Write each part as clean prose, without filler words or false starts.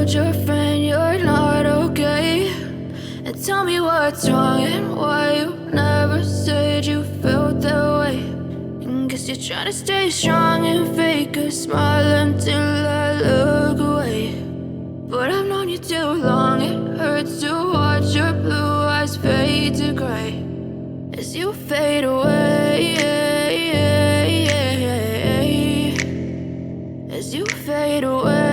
told your friend you're not okay, and tell me what's wrong and why you never said you felt that way. And guess you're trying to stay strong and fake a smile until I look away. But I've known you too long, it hurts to watch your blue eyes fade to gray as you fade away, as you fade away.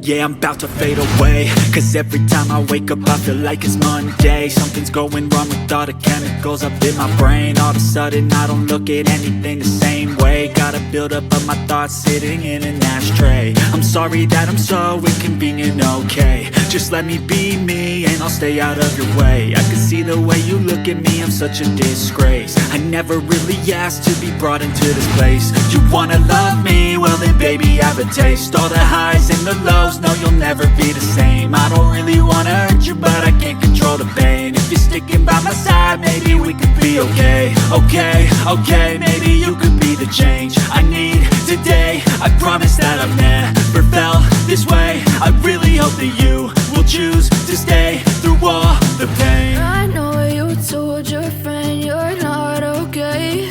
Yeah, I'm about to fade away, cause every time I wake up I feel like it's Monday. Something's going wrong with all the chemicals up in my brain. All of a sudden I don't look at anything the same way. Got a build up of my thoughts sitting in an ashtray. I'm sorry that I'm so inconvenient, okay. Just let me be me and I'll stay out of your way. I can see the way you look at me, I'm such a disgrace. I never really asked to be brought into this place. You wanna love me? Well then baby, have a taste. All the highs and the lows, no, you'll never be the same. I don't really wanna hurt you, but I can't control the pain. If you're sticking by my side, maybe we could be okay. Okay, maybe you could be the change I need today. I promise that I've never felt this way. I really hope that you will choose to stay through all the pain. I know you told your friend you're not okay,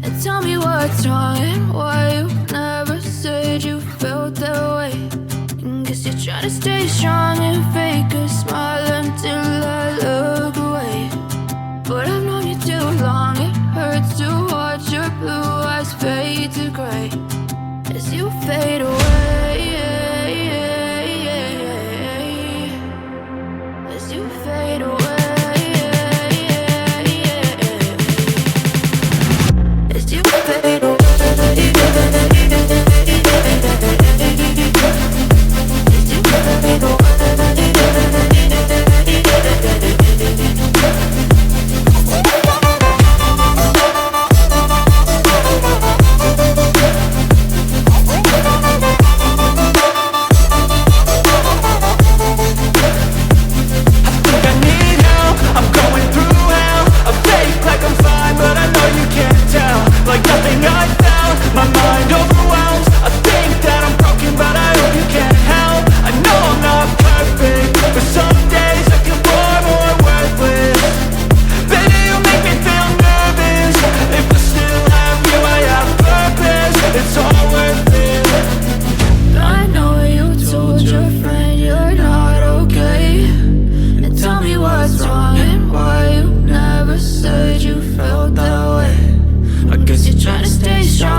and tell me what's wrong and why you never said you felt that way. And guess you're trying to stay strong and fake a smile until I look away. But I've known you too long, it hurts to watch your blue eyes fade to gray as you fade away.